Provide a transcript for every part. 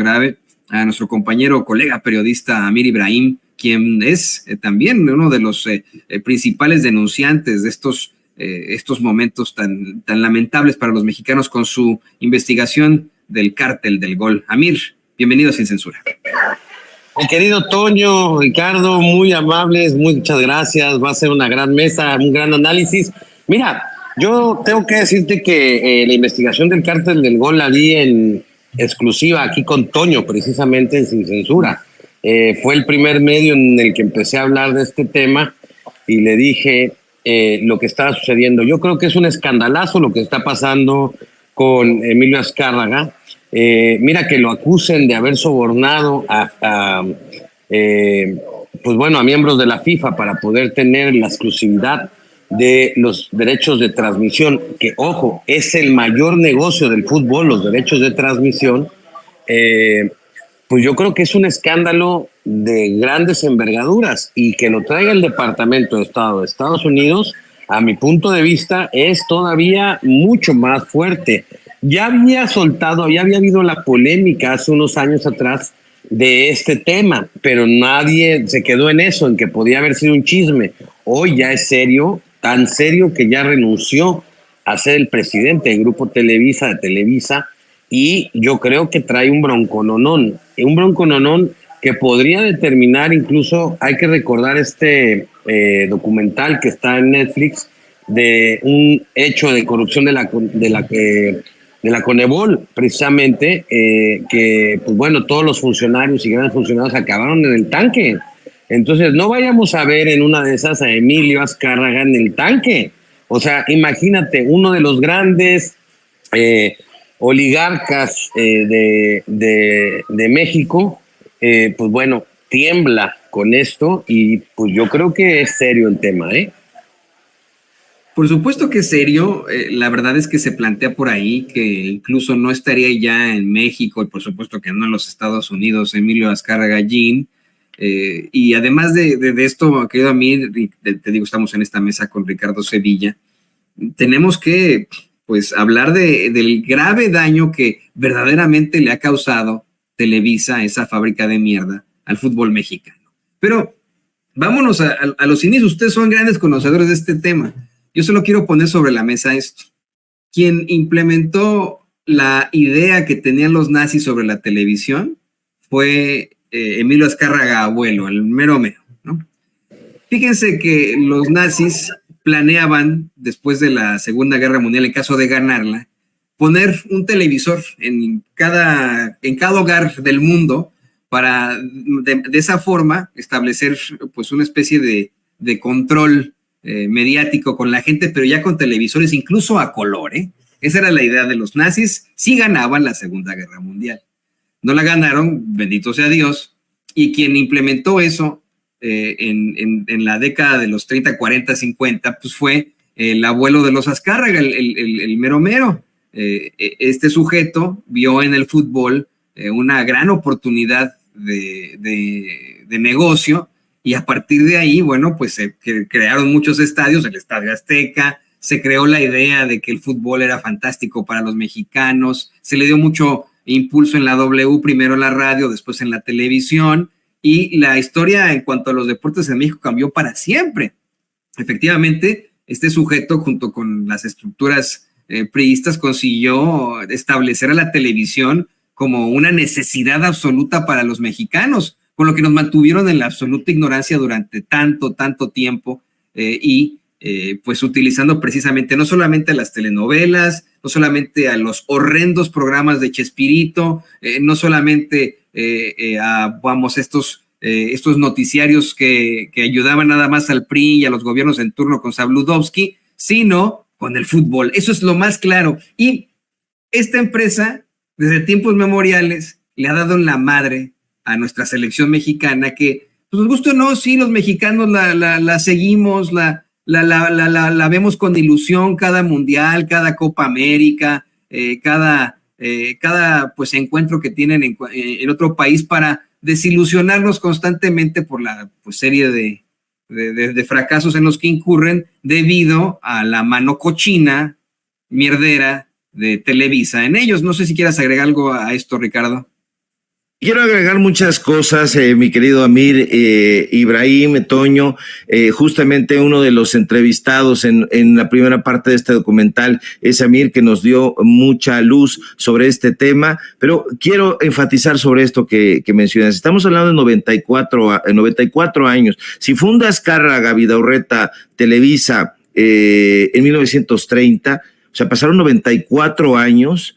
grave a nuestro compañero, colega periodista Amir Ibrahim, quien es también uno de los principales denunciantes de estos momentos tan lamentables para los mexicanos con su investigación del cártel del Gol. Amir, bienvenido a Sin Censura. Mi querido Toño, Ricardo, muy amables, muchas gracias. Va a ser una gran mesa, un gran análisis. Mira, yo tengo que decirte que la investigación del cártel del Gol la vi en exclusiva aquí con Toño, precisamente en Sin Censura. Fue el primer medio en el que empecé a hablar de este tema y le dije lo que estaba sucediendo. Yo creo que es un escandalazo lo que está pasando con Emilio Azcárraga. Mira que lo acusen de haber sobornado a miembros de la FIFA para poder tener la exclusividad de los derechos de transmisión, que ojo, es el mayor negocio del fútbol, los derechos de transmisión. Pues yo creo que es un escándalo de grandes envergaduras, y que lo traiga el Departamento de Estado de Estados Unidos, a mi punto de vista, es todavía mucho más fuerte. Ya había habido la polémica hace unos años atrás de este tema, pero nadie se quedó en eso, en que podía haber sido un chisme. Hoy ya es serio, tan serio que ya renunció a ser el presidente del Grupo Televisa, de Televisa, y yo creo que trae un broncononón que podría determinar, incluso hay que recordar este documental que está en Netflix de un hecho de corrupción de la Conebol, precisamente, que pues bueno, todos los funcionarios y grandes funcionarios acabaron en el tanque. Entonces no vayamos a ver en una de esas a Emilio Azcárraga en el tanque. O sea, imagínate, uno de los grandes oligarcas de México, pues bueno, tiembla con esto, y pues yo creo que es serio el tema, ¿eh? Por supuesto que es serio. La verdad es que se plantea por ahí que incluso no estaría ya en México, y por supuesto que no en los Estados Unidos, Emilio Azcárraga Gin. Y además de esto, querido Amir, te digo, estamos en esta mesa con Ricardo Sevilla. Tenemos que pues hablar del grave daño que verdaderamente le ha causado Televisa, esa fábrica de mierda, al fútbol mexicano. Pero vámonos a los inicios. Ustedes son grandes conocedores de este tema. Yo solo quiero poner sobre la mesa esto. Quien implementó la idea que tenían los nazis sobre la televisión fue Emilio Azcárraga Abuelo, el mero mero, ¿no? Fíjense que los nazis planeaban, después de la Segunda Guerra Mundial, en caso de ganarla, poner un televisor en cada hogar del mundo para de esa forma establecer pues una especie de control mediático con la gente, pero ya con televisores incluso a color, ¿eh? Esa era la idea de los nazis. Sí ganaban la Segunda Guerra Mundial. No la ganaron, bendito sea Dios, y quien implementó eso en la década de los 30, 40, 50, pues fue el abuelo de los Azcárraga, el mero mero. Este sujeto vio en el fútbol una gran oportunidad de negocio, y a partir de ahí, bueno, pues se crearon muchos estadios, el Estadio Azteca, se creó la idea de que el fútbol era fantástico para los mexicanos, se le dio mucho impulso en la W, primero en la radio, después en la televisión, y la historia en cuanto a los deportes en México cambió para siempre. Efectivamente, este sujeto, junto con las estructuras priistas, consiguió establecer a la televisión como una necesidad absoluta para los mexicanos, con lo que nos mantuvieron en la absoluta ignorancia durante tanto tiempo, pues utilizando precisamente no solamente las telenovelas, no solamente a los horrendos programas de Chespirito, no solamente estos noticiarios que ayudaban nada más al PRI y a los gobiernos en turno con Sabludovsky, sino con el fútbol. Eso es lo más claro. Y esta empresa, desde tiempos memoriales, le ha dado en la madre a nuestra selección mexicana, que, pues, nos guste o no, sí, los mexicanos la seguimos, la vemos con ilusión cada mundial, cada Copa América, cada pues encuentro que tienen en otro país, para desilusionarnos constantemente por la pues, serie de fracasos en los que incurren debido a la mano cochina, mierdera de Televisa en ellos. No sé si quieras agregar algo a esto, Ricardo. Quiero agregar muchas cosas, mi querido Amir, Ibrahim, Toño, justamente uno de los entrevistados en la primera parte de este documental es Amir, que nos dio mucha luz sobre este tema, pero quiero enfatizar sobre esto que mencionas. Estamos hablando de 94 años. Si funda Azcárraga Vidaurreta Televisa en 1930, o sea, pasaron 94 años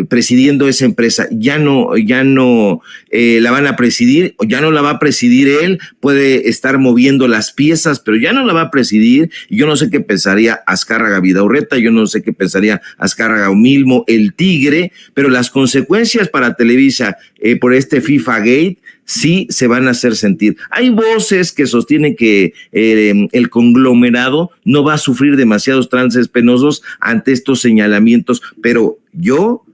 presidiendo esa empresa. Ya no la van a presidir, o ya no la va a presidir él, puede estar moviendo las piezas, pero ya no la va a presidir. Y yo no sé qué pensaría Azcárraga Vidaurreta, yo no sé qué pensaría Azcárraga Milmo, el Tigre, pero las consecuencias para Televisa por este FIFA Gate sí se van a hacer sentir. Hay voces que sostienen que el conglomerado no va a sufrir demasiados trances penosos ante estos señalamientos, pero yo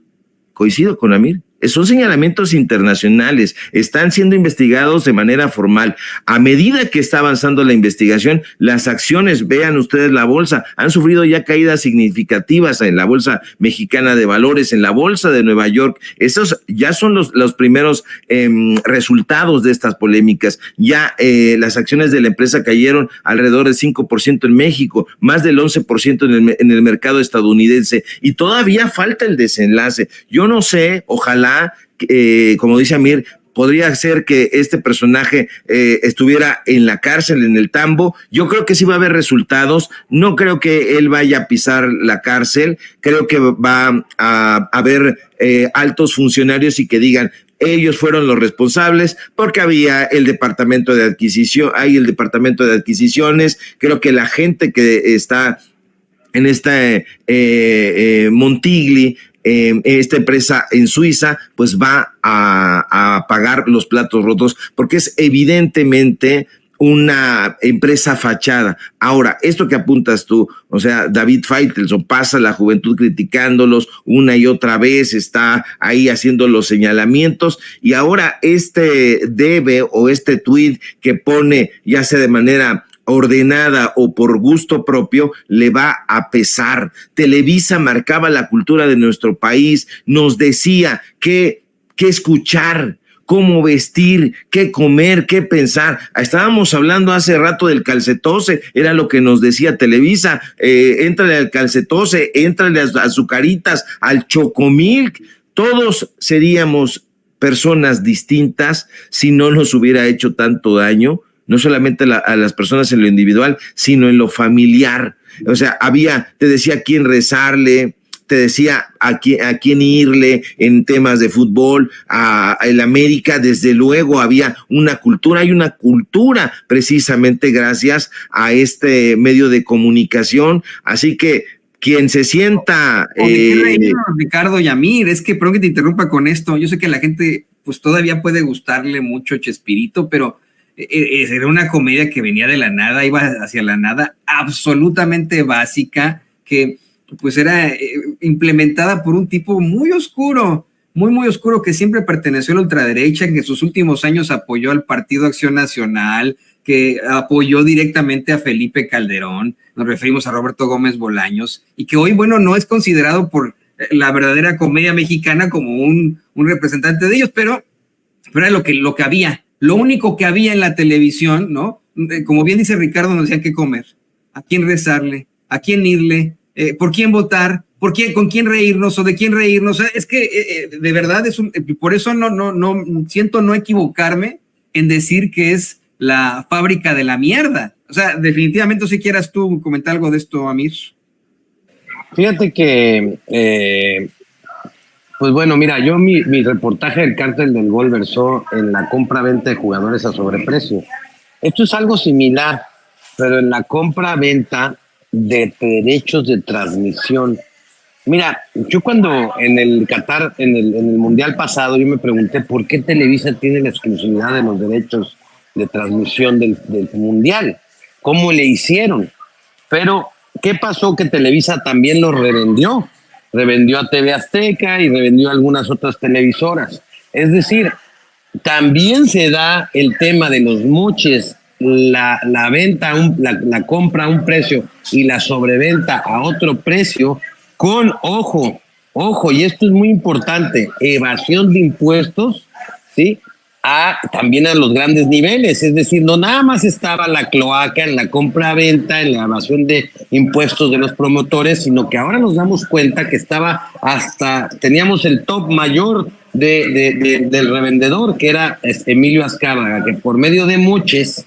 coincido con Amir. Son señalamientos internacionales, están siendo investigados de manera formal. A medida que está avanzando la investigación, las acciones, vean ustedes la bolsa, han sufrido ya caídas significativas en la Bolsa Mexicana de Valores, en la Bolsa de Nueva York. Esos ya son los primeros resultados de estas polémicas. Ya las acciones de la empresa cayeron alrededor del 5% en México, más del 11% en el mercado estadounidense, y todavía falta el desenlace. Yo no sé, ojalá, como dice Amir, podría ser que este personaje estuviera en la cárcel, en el tambo. Yo creo que sí va a haber resultados. No creo que él vaya a pisar la cárcel. Creo que va a haber altos funcionarios y que digan, ellos fueron los responsables, porque había el departamento de adquisición, hay el departamento de adquisiciones. Creo que la gente que está en esta Montigli, esta empresa en Suiza, pues va a pagar los platos rotos, porque es evidentemente una empresa fachada. Ahora, esto que apuntas tú, o sea, David Faitelson pasa la juventud criticándolos una y otra vez, está ahí haciendo los señalamientos, y ahora este debe o este tweet que pone, ya sea de manera ordenada o por gusto propio, le va a pesar. Televisa marcaba la cultura de nuestro país, nos decía qué escuchar, cómo vestir, qué comer, qué pensar. Estábamos hablando hace rato del calcetose, era lo que nos decía Televisa, éntrale al calcetose, éntrale a azucaritas, al chocomilk. Todos seríamos personas distintas si no nos hubiera hecho tanto daño, no solamente a las personas en lo individual, sino en lo familiar. O sea, te decía a quién rezarle, te decía a quién irle en temas de fútbol. El América, desde luego, había una cultura, hay una cultura precisamente gracias a este medio de comunicación. Así que quien se sienta... Ricardo Yamir, es que, perdón que te interrumpa con esto, yo sé que la gente pues todavía puede gustarle mucho Chespirito, pero era una comedia que venía de la nada, iba hacia la nada, absolutamente básica, que pues era implementada por un tipo muy oscuro, muy oscuro, que siempre perteneció a la ultraderecha, que en sus últimos años apoyó al Partido Acción Nacional, que apoyó directamente a Felipe Calderón, nos referimos a Roberto Gómez Bolaños, y que hoy, bueno, no es considerado por la verdadera comedia mexicana como un representante de ellos, pero era lo que había. Lo único que había en la televisión, ¿no? Como bien dice Ricardo, nos decían qué comer, a quién rezarle, a quién irle, por quién votar, con quién reírnos o de quién reírnos. Es que de verdad por eso no siento no equivocarme en decir que es la fábrica de la mierda. O sea, definitivamente, si quieras tú comentar algo de esto, Amir. Fíjate que pues bueno, mira, yo mi reportaje del Cártel del Gol versó en la compra-venta de jugadores a sobreprecio. Esto es algo similar, pero en la compra-venta de derechos de transmisión. Mira, yo cuando en el Qatar, en el Mundial pasado, yo me pregunté por qué Televisa tiene la exclusividad de los derechos de transmisión del Mundial. ¿Cómo le hicieron? Pero, ¿qué pasó? Que Televisa también los revendió. Revendió a TV Azteca y revendió a algunas otras televisoras. Es decir, también se da el tema de los moches, la venta, la compra a un precio y la sobreventa a otro precio, con, ojo, ojo, y esto es muy importante, evasión de impuestos, ¿sí? También a los grandes niveles, es decir, no nada más estaba la cloaca en la compra-venta, en la evasión de impuestos de los promotores, sino que ahora nos damos cuenta que teníamos el top mayor del revendedor, que era Emilio Azcárraga, que por medio de moches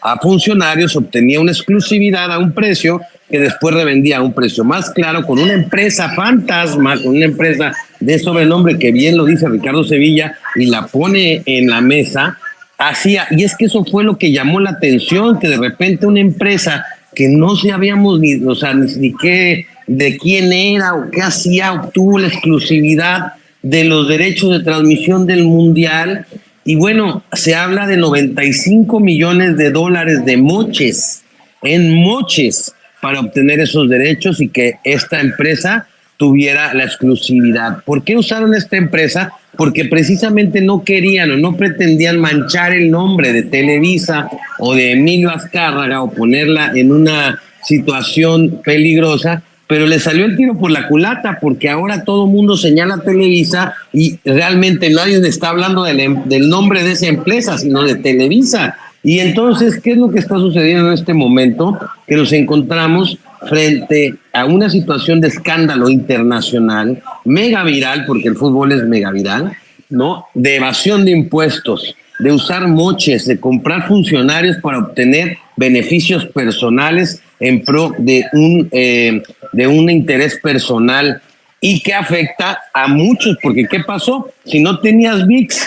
a funcionarios obtenía una exclusividad a un precio que después revendía a un precio más claro con una empresa fantasma, con una empresa de sobrenombre que bien lo dice Ricardo Sevilla y la pone en la mesa, y es que eso fue lo que llamó la atención, que de repente una empresa que no sabíamos ni qué, de quién era o qué hacía, obtuvo la exclusividad de los derechos de transmisión del Mundial. Y bueno, se habla de $95 millones de moches, para obtener esos derechos y que esta empresa tuviera la exclusividad. ¿Por qué usaron esta empresa? Porque precisamente no querían o no pretendían manchar el nombre de Televisa o de Emilio Azcárraga o ponerla en una situación peligrosa, pero le salió el tiro por la culata, porque ahora todo el mundo señala a Televisa y realmente nadie está hablando del nombre de esa empresa, sino de Televisa. Y entonces, ¿qué es lo que está sucediendo en este momento? Que nos encontramos frente a una situación de escándalo internacional, mega viral, porque el fútbol es mega viral, ¿no? De evasión de impuestos, de usar moches, de comprar funcionarios para obtener beneficios personales en pro de un interés personal y que afecta a muchos, porque ¿qué pasó? Si no tenías ViX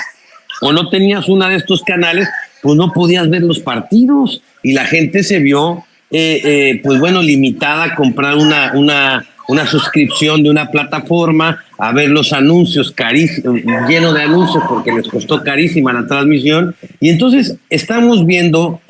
o no tenías una de estos canales, pues no podías ver los partidos y la gente se vio, pues bueno, limitada a comprar una suscripción de una plataforma, a ver los anuncios lleno de anuncios porque les costó carísima la transmisión. Y entonces estamos viviendo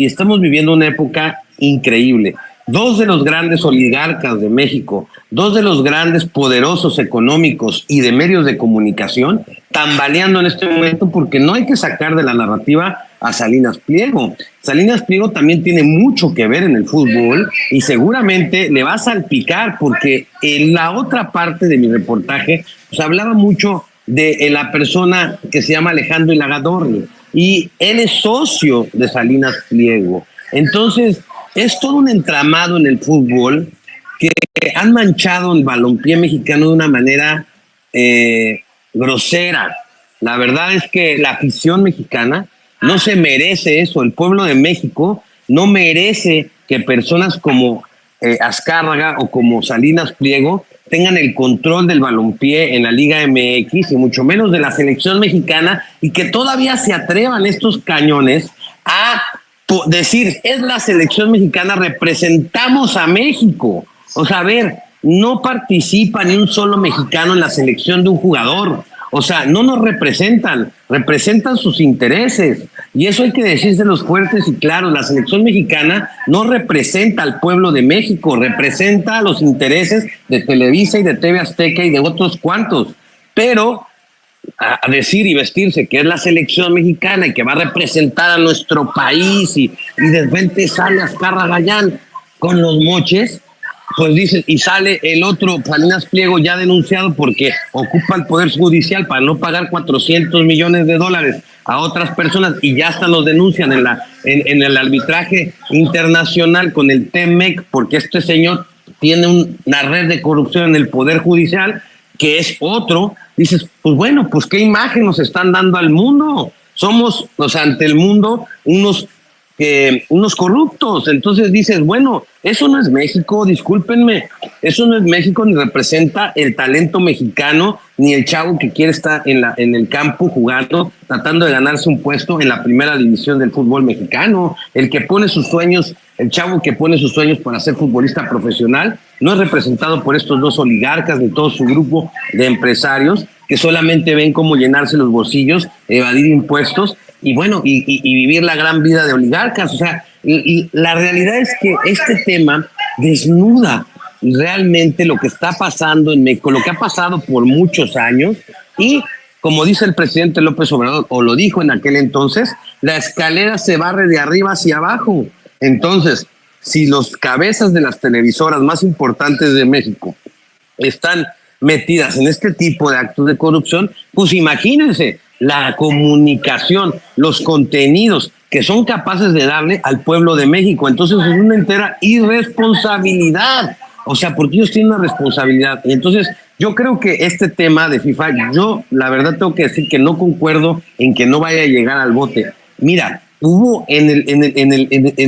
una época increíble. Dos de los grandes oligarcas de México, dos de los grandes poderosos económicos y de medios de comunicación tambaleando en este momento, porque no hay que sacar de la narrativa a Salinas Pliego. Salinas Pliego también tiene mucho que ver en el fútbol y seguramente le va a salpicar, porque en la otra parte de mi reportaje pues hablaba mucho de la persona que se llama Alejandro Ilagadorni y él es socio de Salinas Pliego. Entonces es todo un entramado en el fútbol que han manchado el balompié mexicano de una manera grosera. La verdad es que la afición mexicana no se merece eso. El pueblo de México no merece que personas como Azcárraga o como Salinas Pliego tengan el control del balompié en la Liga MX y mucho menos de la selección mexicana, y que todavía se atrevan estos cañones a decir, es la selección mexicana, representamos a México. O sea, a ver, no participa ni un solo mexicano en la selección de un jugador. O sea, no nos representan sus intereses. Y eso hay que decírselos fuertes y claros. La selección mexicana no representa al pueblo de México, representa los intereses de Televisa y de TV Azteca y de otros cuantos. Pero a decir y vestirse que es la selección mexicana y que va a representar a nuestro país y de repente sale Azcárraga Gallán con los moches, pues dicen, y sale el otro, Salinas Pliego, ya denunciado porque ocupa el Poder Judicial para no pagar $400 millones a otras personas, y ya hasta los denuncian en el arbitraje internacional con el TEMEC, porque este señor tiene una red de corrupción en el Poder Judicial, que es otro. Dices, pues bueno, pues qué imagen nos están dando al mundo. Somos, o sea, ante el mundo unos corruptos. Entonces dices, bueno, eso no es México, discúlpenme, eso no es México, ni representa el talento mexicano, ni el chavo que quiere estar en el campo jugando, tratando de ganarse un puesto en la primera división del fútbol mexicano. El que pone sus sueños, el chavo que pone sus sueños para ser futbolista profesional, no es representado por estos dos oligarcas ni todo su grupo de empresarios que solamente ven cómo llenarse los bolsillos, evadir impuestos y bueno, y vivir la gran vida de oligarcas. O sea, y la realidad es que este tema desnuda realmente lo que está pasando en México, lo que ha pasado por muchos años, y como dice el presidente López Obrador, o lo dijo en aquel entonces, la escalera se barre de arriba hacia abajo. Entonces, si los cabezas de las televisoras más importantes de México están metidas en este tipo de actos de corrupción, pues imagínense la comunicación, los contenidos que son capaces de darle al pueblo de México. Entonces es una entera irresponsabilidad. O sea, porque ellos tienen una responsabilidad. Y entonces yo creo que este tema de FIFA, yo la verdad tengo que decir que no concuerdo en que no vaya a llegar al bote. Mira, hubo en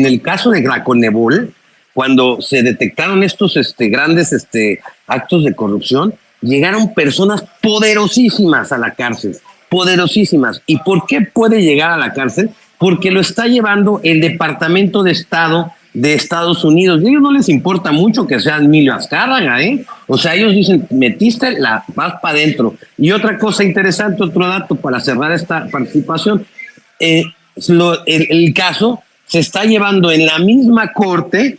el caso de la Conmebol, cuando se detectaron estos grandes actos de corrupción, llegaron personas poderosísimas a la cárcel, poderosísimas. ¿Y por qué puede llegar a la cárcel? Porque lo está llevando el Departamento de Estado de Estados Unidos. Y a ellos no les importa mucho que sea Emilio Azcárraga, ¿eh? O sea, ellos dicen, metiste la vas para adentro. Y otra cosa interesante, otro dato para cerrar esta participación, el caso se está llevando en la misma corte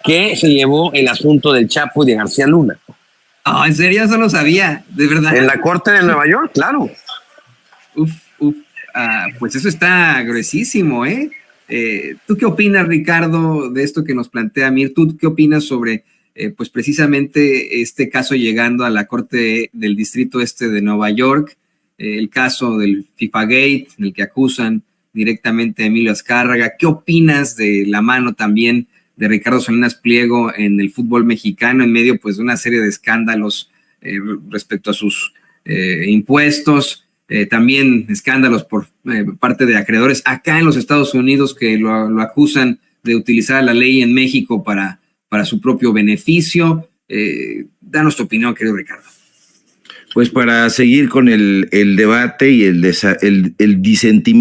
que se llevó el asunto del Chapo y de García Luna. Oh, ¿en serio? Eso no sabía, de verdad. En la corte de Nueva York, claro. Pues eso está gruesísimo, ¿eh? ¿Tú qué opinas, Ricardo, de esto que nos plantea Mir? ¿Tú qué opinas sobre, pues precisamente este caso llegando a la Corte del Distrito Este de Nueva York, el caso del FIFA Gate, en el que acusan directamente a Emilio Azcárraga? ¿Qué opinas de la mano también de Ricardo Salinas Pliego en el fútbol mexicano, en medio pues de una serie de escándalos respecto a sus impuestos? También escándalos por parte de acreedores acá en los Estados Unidos que lo acusan de utilizar la ley en México para su propio beneficio. Danos tu opinión, querido Ricardo. Pues para seguir con el debate y el disentimiento